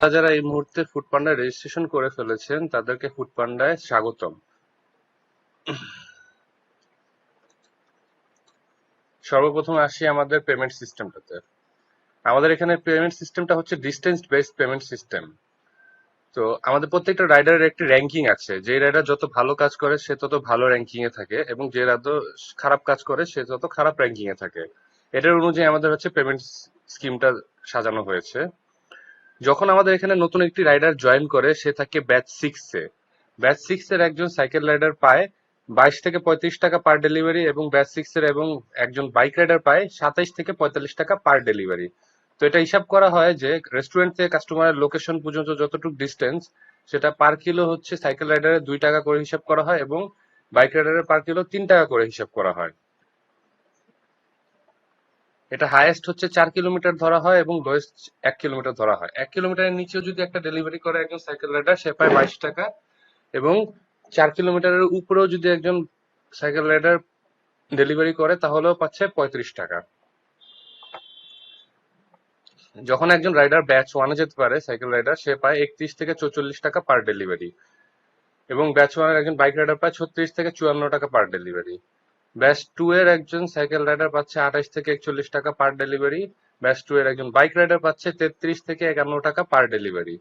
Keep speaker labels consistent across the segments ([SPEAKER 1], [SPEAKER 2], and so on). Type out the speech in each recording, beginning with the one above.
[SPEAKER 1] যারা এই মুহূর্তে ফুডপান্ডায় রেজিস্ট্রেশন করে ফেলেছেন তাদেরকে ফুডপান্ডায় স্বাগতম। সর্বপ্রথম আসি আমাদের পেমেন্ট সিস্টেমটাতে। আমাদের এখানে পেমেন্ট সিস্টেমটা হচ্ছে ডিস্টেন্স বেসড পেমেন্ট সিস্টেম। তো আমাদের প্রত্যেকটা রাইডারের একটি র্যাঙ্কিং আছে, যে রাইডার যত ভালো কাজ করে সে তত ভালো র্যাঙ্কিং এ থাকে, এবং যে রাইডার খারাপ কাজ করে সে তত খারাপ র্যাঙ্কিং এ থাকে। এটার অনুযায়ী আমাদের হচ্ছে পেমেন্ট স্কিমটা সাজানো হয়েছে। যখন আমাদের এখানে নতুন একটি রাইডার জয়েন করে সে থাকে ব্যাচ 6 এ। ব্যাচ 6 এর একজন সাইকেল রাইডার পায় 22 থেকে 35 টাকা পার ডেলিভারি, এবং ব্যাচ 6 এর এবং একজন বাইক রাইডার পায় 27 থেকে 45 টাকা পার ডেলিভারি। তো এটা হিসাব করা হয় যে রেস্টুরেন্ট থেকে কাস্টমারের লোকেশন পর্যন্ত যতটুকু ডিস্টেন্স, সেটা পার কিলো হচ্ছে সাইকেল রাইডারের 2 টাকা করে হিসাব করা হয়, এবং বাইক রাইডারের পার কিলো 3 টাকা করে হিসাব করা হয়। এটা হাইয়েস্ট হচ্ছে 4 কিলোমিটার ধরা হয় এবং লোয়েস্ট 1 কিলোমিটার ধরা হয়। 1 কিলোমিটারের নিচেও যদি একটা ডেলিভারি করে একজন সাইকেল রাইডার, সে পায় 22 টাকা, এবং 4 কিলোমিটারের উপরেও যদি একজন সাইকেল রাইডার ডেলিভারি করে তাহলেও পাচ্ছে 35 টাকা। যখন একজন রাইডার ব্যাচ 1-এ যেতে পারে সাইকেল রাইডার, সে পায় 31 থেকে 44 টাকা পার ডেলিভারি, এবং ব্যাচ 1-এর একজন বাইক রাইডার পায় 36 থেকে 54 টাকা পার ডেলিভারি। ব্যাচ 2 এর একজন সাইকেল রাইডার পাচ্ছে 28 থেকে 41 টাকা পার ডেলিভারি। ব্যাচ 2 এর একজন বাইক রাইডার পাচ্ছে 33 থেকে 51 টাকা পার ডেলিভারি।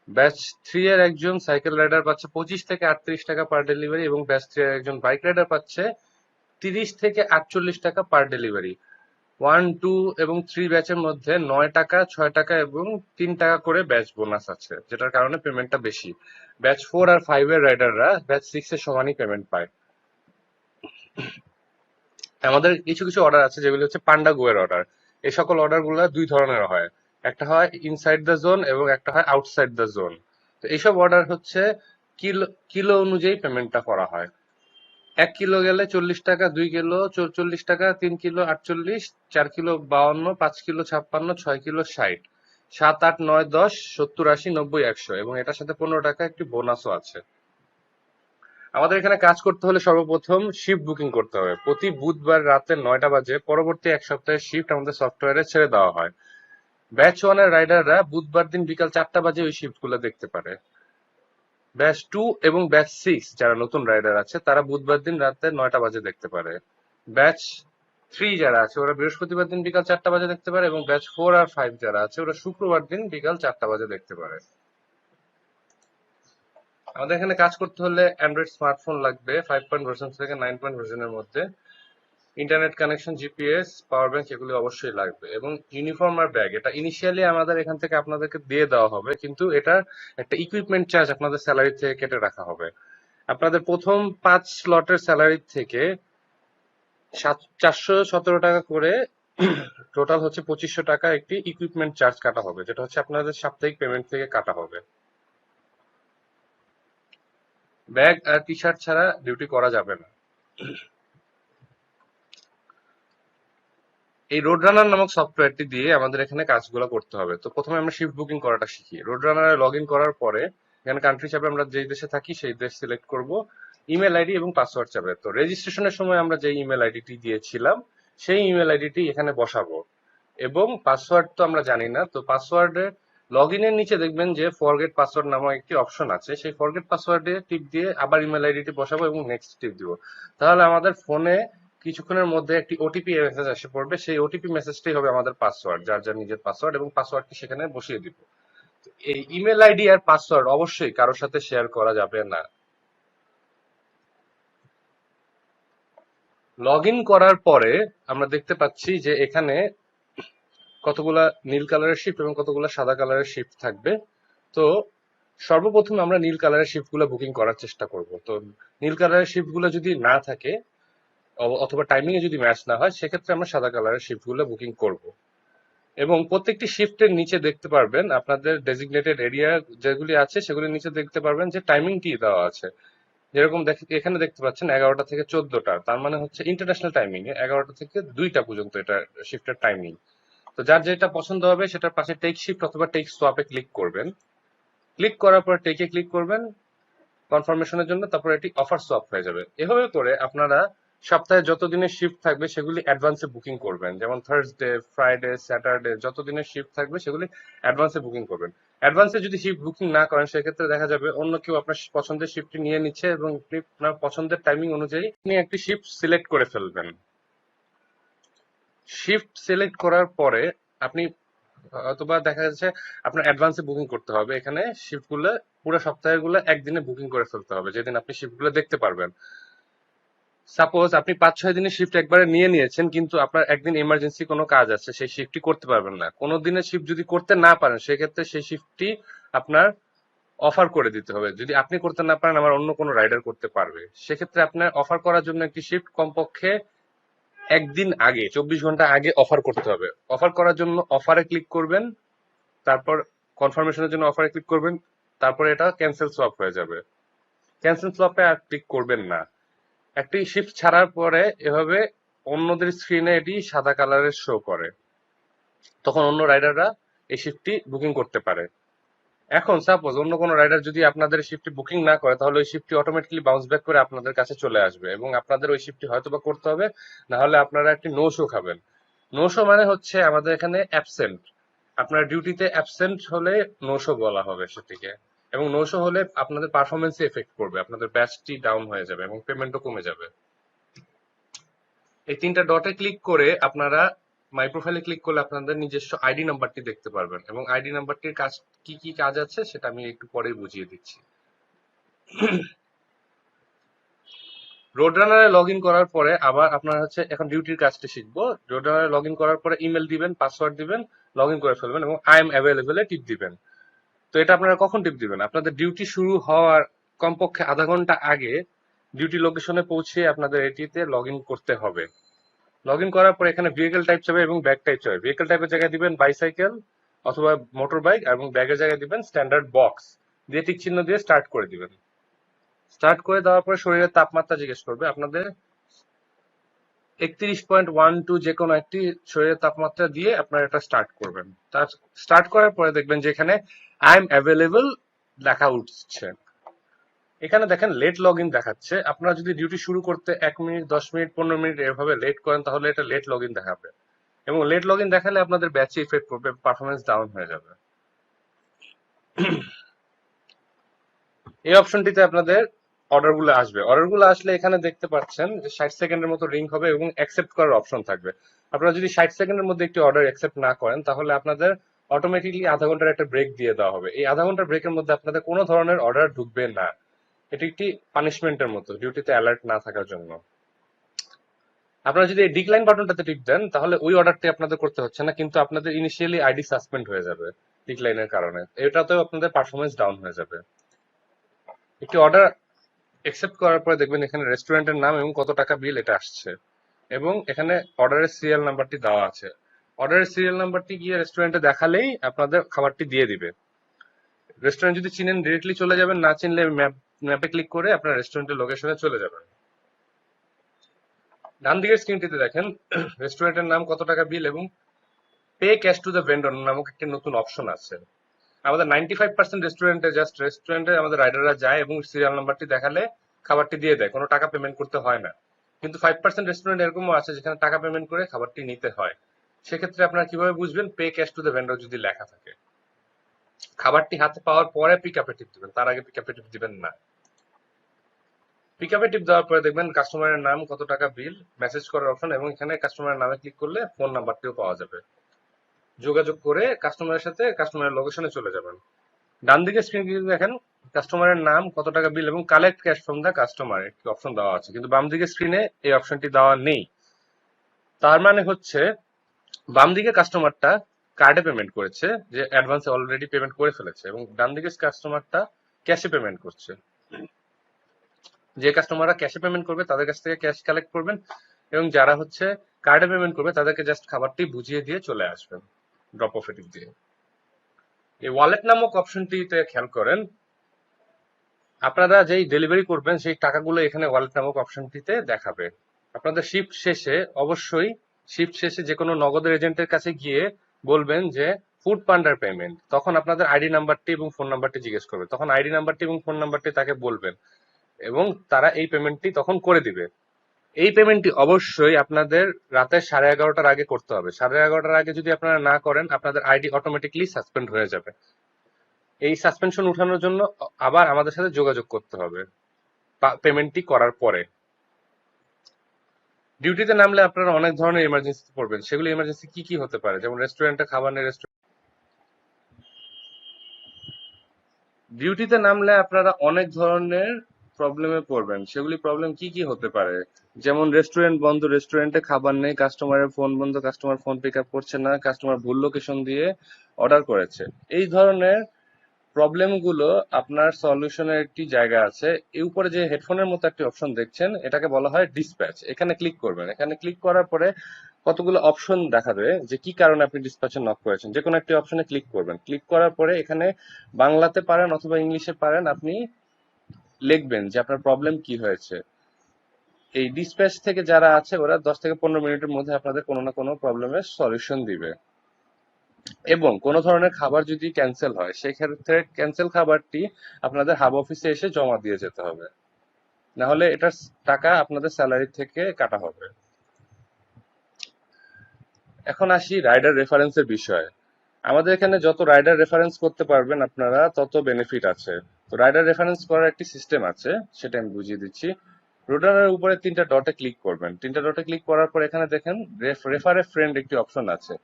[SPEAKER 1] ব্যাচ 3 এর একজন সাইকেল রাইডার পাচ্ছে 25 থেকে 38 টাকা পার ডেলিভারি, এবং ব্যাচ 3 এর একজন বাইক রাইডার পাচ্ছে 30 থেকে 48 টাকা পার ডেলিভারি। 1, 2 এবং 3 ব্যাচের মধ্যে 9 টাকা, 6 টাকা এবং 3 টাকা করে ব্যাচ বোনাস আছে, যেটার কারণে পেমেন্টটা বেশি। ব্যাচ 4 আর 5 এর রাইডাররা ব্যাচ 6 এর সমানই পেমেন্ট পায়। আমাদের কিছু কিছু অর্ডার আছে যেগুলো হচ্ছে পান্ডা গো এর অর্ডার। এই সকল অর্ডার গুলা দুই ধরনের হয়, একটা হয় ইনসাইড দ্য জোন এবং একটা হয় আউটসাইড দ্য জোন। তো এইসব অর্ডার হচ্ছে কিলো কিলো অনুযায়ী পেমেন্টটা করা হয়। 1 কিলো গেলে 40 টাকা, 2 কিলো 44 টাকা, 3 কিলো 48, 4 কিলো 52, 5 কিলো 56, 6 কিলো 60, 7, 8, 9, 10, 70, 80, 90, 100, এবং এটার সাথে 15 টাকা একটি বোনাসও আছে। আমাদের এখানে কাজ করতে হলে সর্বপ্রথম শিফট বুকিং করতে হবে। প্রতি বুধবার রাতে 9টা বাজে পরবর্তী এক সপ্তাহের শিফট আমাদের সফটওয়্যারে ছেড়ে দেওয়া হয়। ব্যাচ 1 এর রাইডাররা বুধবার দিন বিকাল 4টা বাজে ওই শিফট গুলো দেখতে পারে। ব্যাচ 2 এবং ব্যাচ 6 যারা নতুন রাইডার আছে তারা বুধবার দিন রাতে 9টা বাজে দেখতে পারে। ব্যাচ 3 যারা আছে ওরা বৃহস্পতিবার দিন বিকাল 4টা বাজে দেখতে পারে, এবং ব্যাচ 4 আর 5 যারা আছে ওরা শুক্রবার দিন বিকাল 4টা বাজে দেখতে পারে। আমাদের এখানে কাজ করতে হলে অ্যান্ড্রয়েড স্মার্টফোন লাগবে 5 ভার্সন থেকে 9 ভার্সনের মধ্যে। Internet connection, GPS, power bank এগুলি অবশ্যই লাগবে, এবং ইউনিফর্ম আর ব্যাগ এটা ইনিশিয়ালি আমাদের এখান থেকে আপনাদেরকে দিয়ে দেওয়া হবে, কিন্তু এটা একটা ইকুইপমেন্ট চার্জ আপনাদের স্যালারি থেকে কেটে রাখা হবে। আপনাদের প্রথম 5 স্লটের স্যালারি থেকে 417 টাকা করে টোটাল হচ্ছে 2500 টাকা একটি ইকুইপমেন্ট চার্জ কাটা হবে, যেটা হচ্ছে আপনাদের সাপ্তাহিক পেমেন্ট থেকে কাটা হবে। ব্যাগ আর টি শার্ট ছাড়া ডিউটি করা যাবে না। এই রোড রানার নামক সফটওয়্যারটি দিয়ে আমাদের এখানে কাজগুলো করতে হবে। তো প্রথমে আমরা শিফট বুকিং করাটা শিখি। রোড রানারে লগ ইন করার পরে এখানে কান্ট্রি চাপে আমরা যেই দেশে থাকি সেই দেশ সিলেক্ট করব, ইমেল আইডি এবং পাসওয়ার্ড চাপে। তো রেজিস্ট্রেশনের সময় আমরা যে ইমেল আইডিটি দিয়েছিলাম সেই ইমেল আইডিটি এখানে বসাবো, এবং পাসওয়ার্ড তো আমরা জানি না, তো পাসওয়ার্ডে লগ ইনের নিচে দেখবেন যে ফরগেট পাসওয়ার্ড নামক একটি অপশন আছে, সেই ফরগেট পাসওয়ার্ডে টিপ দিয়ে আবার ইমেল আইডিটি বসাবো এবং নেক্সট টিপ দিব। তাহলে আমাদের ফোনে কিছুক্ষণের মধ্যে একটি ওটিপি মেসেজ এসে পড়বে, সেই ওটিপি মেসেজটাই হবে আমাদের পাসওয়ার্ড, যার যার নিজের পাসওয়ার্ড, এবং পাসওয়ার্ডটি সেখানে বসিয়ে দিব। এই ইমেল আইডি আর পাসওয়ার্ড অবশ্যই কারোর সাথে শেয়ার করা যাবে না। লগ ইন করার পরে আমরা দেখতে পাচ্ছি যে এখানে কতগুলা নীল কালারের শিফট এবং কতগুলা সাদা কালারের শিফট থাকবে। তো সর্বপ্রথম আমরা নীল কালারের শিফট গুলো বুকিং করার চেষ্টা করব। তো নীল কালারের শিফট গুলো যদি না থাকে অথবা টাইমিং এ যদি ম্যাচ না হয়, সেক্ষেত্রে আমরা সাদা কালারের শিফট গুলো বুকিং করব। এবং প্রত্যেকটি শিফটের নিচে দেখতে পারবেন আপনাদের ডেজিগনেটেড এরিয়া যেগুলি আছে সেগুলির নিচে দেখতে পারবেন যে টাইমিংটি দেওয়া আছে। যেরকম এখানে দেখতে পাচ্ছেন 11টা থেকে 14টা, তার মানে হচ্ছে ইন্টারন্যাশনাল টাইমিং এ 11টা থেকে 2টা পর্যন্ত এটা শিফটের টাইমিং। তো যার যেটা পছন্দ হবে সেটার পাশে টেক শিফট অথবা টেক সোয়াপে ক্লিক করবেন। ক্লিক করার পর টেকে ক্লিক করবেন কনফার্মেশনের জন্য, তারপর এটি অফার সোয়াপ হয়ে যাবে। এভাবে করে আপনারা সপ্তাহে যত দিনের শিফট থাকবে সেগুলি অ্যাডভান্সে বুকিং করবেন, যেমন থার্সডে, ফ্রাইডে, স্যাটারডে যত দিনের শিফট থাকবে সেগুলি অ্যাডভান্সে বুকিং করবেন। অ্যাডভান্সে যদি শিফট বুকিং না করেন সেক্ষেত্রে দেখা যাবে অন্য কেউ আপনার পছন্দের শিফটটি নিয়ে নিচ্ছে এবং আপনি আপনার পছন্দের টাইমিং অনুযায়ী আপনি একটি শিফট সিলেক্ট করে ফেলবেন। শিফট সিলেক্ট করার পরে আপনি অথবা দেখা যাচ্ছে আপনার অ্যাডভান্সে বুকিং করতে হবে। এখানে শিফট গুলো পুরো সপ্তাহের গুলো একদিনে বুকিং করে ফেলতে হবে, যেদিন আপনি শিফট গুলো দেখতে পারবেন। সাপোজ আপনি 5-6 দিনের শিফট একবারে নিয়ে নিয়েছেন, কিন্তু আপনার একদিন এমার্জেন্সি কোনো কাজ আছে, সেই শিফটটি করতে পারবেন না। কোনো দিনের শিফট যদি করতে না পারেন সেক্ষেত্রে সেই শিফটটি আপনার অফার করে দিতে হবে। যদি আপনি করতে না পারেন আমার অন্য কোনো রাইডার করতে পারবে। সেক্ষেত্রে আপনার অফার করার জন্য একটি শিফট কমপক্ষে একদিন আগে, 24 ঘন্টা আগে অফার করতে হবে। অফার করার জন্য অফারে ক্লিক করবেন, তারপর কনফার্মেশনের জন্য অফারে ক্লিক করবেন, তারপরে এটা ক্যান্সেল সোয়াপ হয়ে যাবে। ক্যান্সেল সোয়াপে আর ক্লিক করবেন না। একটি শিফট ছাড়ার পরে এভাবে অন্যদের স্ক্রিনে এটি সাদা কালারের শো করে, তখন অন্য রাইডাররা এই শিফটটি বুকিং করতে পারে। এখন সাপোজ অন্য কোনো রাইডার যদি আপনাদের শিফটটি বুকিং না করে, তাহলে ওই শিফটটি অটোমেটিক্যালি বাউন্স ব্যাক করে আপনাদের কাছে চলে আসবে এবং আপনাদের ওই শিফটটি হয়তো বা করতে হবে, না হলে আপনারা একটি নো শো খাবেন। নো শো মানে হচ্ছে আমাদের এখানে অ্যাবসেন্ট। আপনার ডিউটিতে অ্যাবসেন্ট হলে নো শো বলা হবে সেটিকে, এবং নো শো হলে আপনাদের পারফরমেন্সে এফেক্ট করবে, আপনাদের ব্যাচটি ডাউন হয়ে যাবে এবং পেমেন্টও কমে যাবে। এই 3টা ডটে ক্লিক করে আপনারা মাই প্রোফাইলে ক্লিক করলে আপনাদের নিজস্ব আইডি নাম্বারটি দেখতে পারবেন, এবং আইডি নাম্বারটির কাজ কি কি কাজ আছে সেটা আমি একটু পরেই বুঝিয়ে দিচ্ছি। রোড রানারে লগ ইন করার পরে আবার আপনার হচ্ছে এখন ডিউটির কাজটি শিখবো। রোড রানারে লগ ইন করার পরে ইমেল দিবেন, পাসওয়ার্ড দিবেন, লগ ইন করে ফেলবেন এবং আই এম অ্যাভেলেবল টিপ দিবেন। তো এটা আপনারা কখন টিপ দিবেন? আপনাদের ডিউটি শুরু হওয়ার কমপক্ষে আধা ঘন্টা আগে ডিউটি লোকেশনে পৌঁছে আপনাদের এটিতে লগ ইন করতে হবে। লগ ইন করার পর এখানে ভেহিকেল টাইপ চাবে এবং ব্যাগ টাইপ চাবে। ভেহিকেল টাইপের জায়গায় দিবেন বাইসাইকেল অথবা মোটর বাইক, এবং ব্যাগের জায়গায় দিবেন স্ট্যান্ডার্ড বক্স দিয়ে টিক চিহ্ন দিয়ে স্টার্ট করে দিবেন। স্টার্ট করে দেওয়ার পরে শরীরের তাপমাত্রা জিজ্ঞেস করবে আপনাদের। 31.12 যে কোনো একটি শরীরের তাপমাত্রা দিয়ে আপনারা এটা স্টার্ট করবেন। তার স্টার্ট করার পরে দেখবেন যে এখানে আই এম অ্যাভেলেবল লেখা উঠছে। এখানে দেখেন লেট লগ ইন দেখাচ্ছে। আপনারা যদি ডিউটি শুরু করতে 1 মিনিট, 10 মিনিট, 15 মিনিট এভাবে লেট করেন তাহলে এটা লেট লগ ইন দেখাবে, এবং লেট লগ ইন দেখালে আপনাদের ব্যাচে ইফেক্ট করবে, পারফরমেন্স ডাউন হয়ে যাবে। এই অপশনটিতে আপনাদের অর্ডার গুলো আসবে। অর্ডার গুলো আসলে এখানে দেখতে পাচ্ছেন যে 60 সেকেন্ডের মতো রিং হবে এবং অ্যাকসেপ্ট করার অপশন থাকবে। আপনারা যদি 60 সেকেন্ডের মধ্যে একটি অর্ডার অ্যাকসেপ্ট না করেন তাহলে আপনাদের অটোমেটিকলি আধা ঘন্টার একটা ব্রেক দিয়ে দেওয়া হবে। এই আধা ঘন্টার ব্রেকের মধ্যে আপনাদের কোনো ধরনের অর্ডার ঢুকবে না। এটি একটি পানিশমেন্টের মতো ডিউটিতে অ্যালার্ট না থাকার জন্য। আপনারা যদি এই ডিক্লাইন বাটনটাতে টিপ দেন তাহলে ওই অর্ডারটি আপনাদের করতে হচ্ছে না, কিন্তু আপনাদের ইনিশিয়ালি আইডি সাসপেন্ড হয়ে যাবে ডিক্লাইনের কারণে। এটাতেও আপনাদের পারফরমেন্স ডাউন হয়ে যাবে। একটি অর্ডার অ্যাকসেপ্ট করার পরে দেখবেন এখানে রেস্টুরেন্টের নাম এবং কত টাকা বিল এটা আসছে, এবং এখানে অর্ডারের সিরিয়াল নাম্বারটি দেওয়া আছে। অর্ডারের সিরিয়াল নাম্বারটি গিয়ে রেস্টুরেন্টে দেখালেই আপনাদের খাবারটি দিয়ে দিবে। রেস্টুরেন্ট যদি চিনেন ডিরেক্টলি চলে যাবেন, না চিনলে ম্যাপে ক্লিক করে আপনার রেস্টুরেন্টের লোকেশনে চলে যাবেন। ডান দিকের স্ক্রিনটিতে দেখেন রেস্টুরেন্টের নাম, কত টাকা বিল এবং pay cash to the vendor নামক একটি নতুন অপশন আছে। আমাদের 95% রেস্টুরেন্টে জাস্ট রেস্টুরেন্টে আমাদের রাইডাররা যায় এবং সিরিয়াল নাম্বারটি দেখালে খাবারটি দিয়ে দেয়, কোনো টাকা পেমেন্ট করতে হয় না। কিন্তু 5% রেস্টুরেন্ট এরকমও আছে যেখানে টাকা পেমেন্ট করে খাবারটি নিতে হয়। সেক্ষেত্রে আপনারা কিভাবে বুঝবেন? Pay cash to the vendor যদি লেখা থাকে, খাবারটি হাতে পাওয়ার পরে পিক আপে টিপ দিবেন, তার আগে পিক আপে টিপ দিবেন না। পিক আপে টিপ দেওয়ার পরে দেখবেন কাস্টমারের নাম, কত টাকা বিল, মেসেজ করার অপশন, এবং এখানে কাস্টমারের নামে ক্লিক করলে ফোন নাম্বারটিও পাওয়া যাবে। যোগাযোগ করে কাস্টমারের সাথে কাস্টমারের লোকেশনে চলে যাবেন। ডান দিকে স্ক্রিন দেখেন কাস্টমারের নাম, কত টাকা বিল এবং collect cash from the customer একটি অপশন দেওয়া আছে, কিন্তু বাম দিকে স্ক্রিনে এই অপশনটি দেওয়া নেই। তার মানে হচ্ছে বাম দিকে কাস্টমারটা কার্ডে পেমেন্ট করেছে, যে অ্যাডভান্সে অলরেডি পেমেন্ট করে ফেলেছে, এবং ডান দিকে কাস্টমারটা ক্যাশে পেমেন্ট করছে। যে কাস্টমাররা ক্যাশে পেমেন্ট করবে তাদের কাছ থেকে ক্যাশ কালেক্ট করবেন, এবং যারা হচ্ছে কার্ডে পেমেন্ট করবে তাদেরকে জাস্ট খাবারটি বুঝিয়ে দিয়ে চলে আসবেন ড্রপ অফ এটিভ দিয়ে। এই ওয়ালেট নামক অপশনটিতে খেয়াল করেন, আপনারা যেই ডেলিভারি করবেন সেই টাকাগুলো এখানে ওয়ালেট নামক অপশনটিতে দেখাবে। আপনাদের শিফট শেষে অবশ্যই শিফট শেষে যে কোনো নগদের এজেন্টের কাছে গিয়ে বলবেন যে ফুড পান্ডার পেমেন্ট, তখন আপনাদের আইডি নাম্বারটি এবং ফোন নাম্বারটি জিজ্ঞেস করবে, তখন আইডি নাম্বারটি এবং ফোন নাম্বারটি তাকে বলবেন এবং তারা এই পেমেন্টটি তখন করে দিবে। এই পেমেন্টটি অবশ্যই আপনাদের রাতে 11:30টার আগে করতে হবে। 11:30টার আগে যদি আপনারা না করেন, আপনাদের আইডি অটোমেটিকলি সাসপেন্ড হয়ে যাবে। এই সাসপেনশন উঠানোর জন্য আবার আমাদের সাথে যোগাযোগ করতে হবে পেমেন্টটি করার পরে। ডিউটিতে নামলে আপনারা অনেক ধরনের ইমার্জেন্সি পড়বেন। সেগুলো ইমার্জেন্সি কি কি হতে পারে? যেমন রেস্টুরেন্টে খাবার নেই, ডিউটিতে নামলে আপনারা অনেক ধরনের প্রবলেমে পড়বেন। সেগুলি প্রবলেম কি কি হতে পারে? যেমন রেস্টুরেন্ট বন্ধ, রেস্টুরেন্টে খাবার নেই, কাস্টমারের ফোন বন্ধ, কাস্টমার ফোন পিক আপ করছে না, কাস্টমার ভুল লোকেশন দিয়ে অর্ডার করেছে। এই ধরনের প্রবলেম গুলো আপনার সলিউশনের একটি জায়গা আছে। এই উপরে যে হেডফোনের মতো একটি অপশন দেখছেন, এটাকে বলা হয় ডিসপ্যাচ। এখানে ক্লিক করবেন। এখানে ক্লিক করার পরে কতগুলো অপশন দেখাবে যে কি কারণে আপনি ডিসপ্যাচে নক করেছেন। যে কোনো একটি অপশনে ক্লিক করবেন। ক্লিক করার পরে এখানে বাংলাতে পারেন অথবা ইংলিশে পারেন, আপনি লিখবেন যে আপনার প্রবলেম কি হয়েছে। এই ডিসপ্যাচ থেকে যারা আছে ওরা 10 থেকে 15 মিনিটের মধ্যে আপনাদের কোনো না কোনো প্রবলেমের সলিউশন দিবে। এবং কোনো ধরনের খাবার যদি ক্যান্সেল হয়, সেক্ষেত্রে ক্যান্সেল খাবারটি আপনাদের হাব অফিসে এসে জমা দিয়ে যেতে হবে, না হলে এটার টাকা আপনাদের স্যালারি থেকে কাটা হবে। এখন আসি রাইডার রেফারেন্সের বিষয়ে। আমাদের এখানে যত রাইডার রেফারেন্স করতে পারবেন আপনারা, তত বেনিফিট আছে। তো রাইডার রেফারেন্স করার একটি সিস্টেম আছে, সেটা আমি বুঝিয়ে দিচ্ছি। রোডারের উপরে 3টা ডটে ক্লিক করবেন। 3টা ডটে ক্লিক করার পর এখানে দেখেন রেফার এ ফ্রেন্ড একটি অপশন আছে।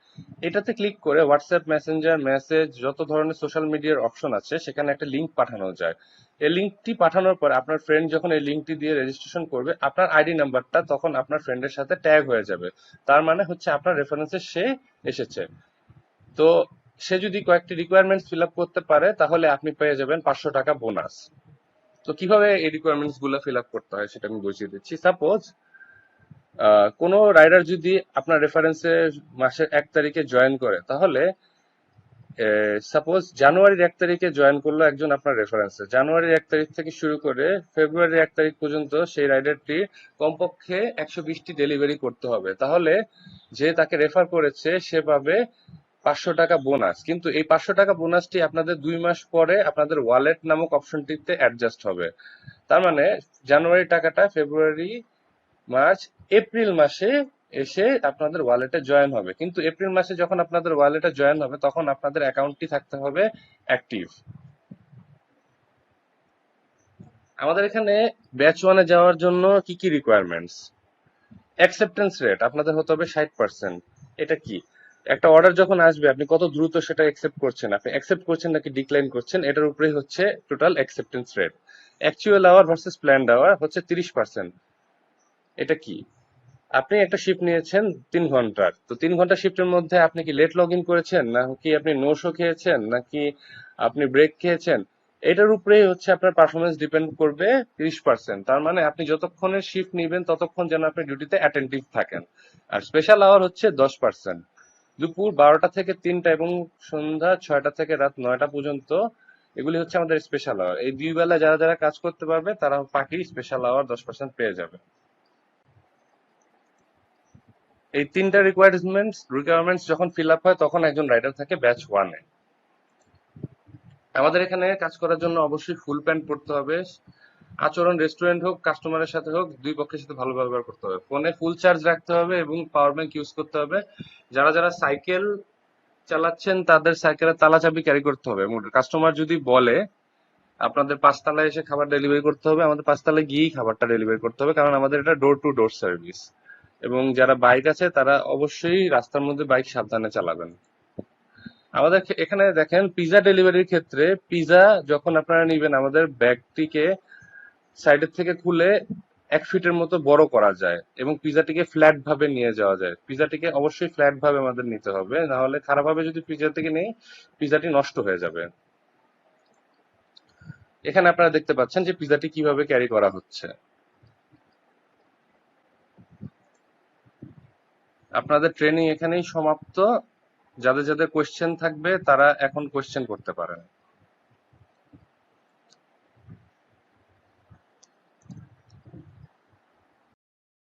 [SPEAKER 1] এটাতে ক্লিক করে হোয়াটসঅ্যাপ, মেসেঞ্জার, মেসেজ, যত ধরনের সোশ্যাল মিডিয়ার অপশন আছে সেখানে একটা লিঙ্ক পাঠানো যায়। এই লিঙ্কটি পাঠানোর পর আপনার ফ্রেন্ড যখন এই লিঙ্কটি দিয়ে রেজিস্ট্রেশন করবে, আপনার আইডি নাম্বারটা তখন আপনার ফ্রেন্ডের সাথে ট্যাগ হয়ে যাবে। তার মানে হচ্ছে আপনার রেফারেন্সে সে এসেছে। তো সে যদি কয়েকটি রিকোয়ারমেন্টস ফিল আপ করতে পারে, তাহলে আপনি পেয়ে যাবেন 500 টাকা বোনাস। তো কিভাবে এই রিকোয়ারমেন্টস গুলো ফিল আপ করতে হয় সেটা আমি বুঝিয়ে দিচ্ছি। সাপোজ কোন রাইডার যদি আপনার রেফারেন্সে মাসের 1 তারিখে জয়েন করে, তাহলে সাপোজ জানুয়ারির 1 তারিখে জয়েন করলো একজন আপনার রেফারেন্সে, জানুয়ারির 1 তারিখ থেকে শুরু করে ফেব্রুয়ারির 1 তারিখ পর্যন্ত সেই রাইডারটি কমপক্ষে 120টি ডেলিভারি করতে হবে। তাহলে যে তাকে রেফার করেছে সে পাবে 500 টাকা বোনাস। কিন্তু এই 500 টাকা বোনাসটি আপনাদের 2 মাস পরে আপনাদের ওয়ালেট নামক অপশনটিতে অ্যাডজাস্ট হবে। তার মানে জানুয়ারি টাকাটা ফেব্রুয়ারি, মার্চ, এপ্রিল মাসে এসে আপনাদের ওয়ালেটে জয়েন হবে। কিন্তু এপ্রিল মাসে যখন আপনাদের ওয়ালেটে জয়েন হবে, তখন আপনাদের অ্যাকাউন্টটি থাকতে হবে অ্যাক্টিভ। আমাদের এখানে ব্যাচ ওয়ানে যাওয়ার জন্য কি কি রিকোয়ারমেন্টস? অ্যাকসেপ্টেন্স রেট আপনাদের হতে হবে 60%। এটা কি? একটা অর্ডার যখন আসবে আপনি কত দ্রুত সেটা অ্যাকসেপ্ট করছেন, আপনি অ্যাকসেপ্ট করছেন নাকি ডিক্লাইন করছেন, এটার উপরেই হচ্ছে total acceptance rate. Actual hour versus planned hour হচ্ছে 30%। এটা কি? আপনি একটা শিফট নিয়েছেন 3 ঘন্টার, তো 3 ঘন্টা শিফটের মধ্যে আপনি কি লেট লগ ইন করেছেন, নাকি আপনি নো শো খেয়েছেন, নাকি আপনি ব্রেক খেয়েছেন, এটার উপরেই হচ্ছে আপনার পারফরমেন্স ডিপেন্ড করবে 30%। তার মানে আপনি যতক্ষণের শিফট নিবেন ততক্ষণ যেন আপনি ডিউটিতে অ্যাটেন্টিভ থাকেন। আর স্পেশাল আওয়ার হচ্ছে 10%। দুপুর 12টা থেকে 3টা এবং সন্ধ্যা 6টা থেকে রাত 9টা পর্যন্ত, এগুলি হচ্ছে আমাদের স্পেশাল আওয়ার। এই 2 বেলা যারা যারা কাজ করতে পারবে তারা বাকি স্পেশাল আওয়ার 10% পেয়ে যাবে। এই 3টা রিকোয়ারমেন্টস যখন ফিল আপ হয়, তখন একজন রাইডার থাকে ব্যাচ ওয়ানে। আমাদের এখানে কাজ করার জন্য অবশ্যই ফুল প্যান্ট পরতে হবে। আচরণ রেস্টুরেন্ট হোক, কাস্টমারের সাথে হোক, দুই পক্ষের সাথে ভালো ব্যবহার করতে হবে। ফোনে ফুল চার্জ রাখতে হবে এবং পাওয়ার ব্যাংক ইউজ করতে হবে। যারা যারা সাইকেল চালাচ্ছেন তাদের সাইকেলের তালা চাবি ক্যারি করতে হবে। কাস্টমার যদি বলে আপনাদের 5 তলায় এসে খাবার ডেলিভারি করতে হবে, আমাদের 5 তলায় গিয়েই খাবারটা ডেলিভারি করতে হবে, কারণ আমাদের এটা ডোর টু ডোর সার্ভিস। এবং যারা বাইক আছে তারা অবশ্যই রাস্তার মধ্যে বাইক সাবধানে চালাবেন। আমাদের এখানে দেখেন পিজা ডেলিভারির ক্ষেত্রে, পিজা যখন আপনারা নিবেন আমাদের ব্যাগটিকে সাইডের থেকে খুলে 1 ফিটের মতো বড় করা যায় এবং পিজাটিকে ফ্ল্যাট ভাবে নিয়ে যাওয়া যায়। পিজাটিকে অবশ্যই ফ্ল্যাট ভাবে আমাদের নিতে হবে, না হলে খারাপ ভাবে যদি পিজাটিকে নেই, পিজাটি নষ্ট হয়ে যাবে। এখানে আপনারা দেখতে পাচ্ছেন যে পিজাটি কিভাবে ক্যারি করা হচ্ছে। আপনাদের ট্রেনিং এখানেই সমাপ্ত। যাদের যাদের কোয়েশ্চেন থাকবে তারা এখন কোয়েশ্চেন করতে পারেন।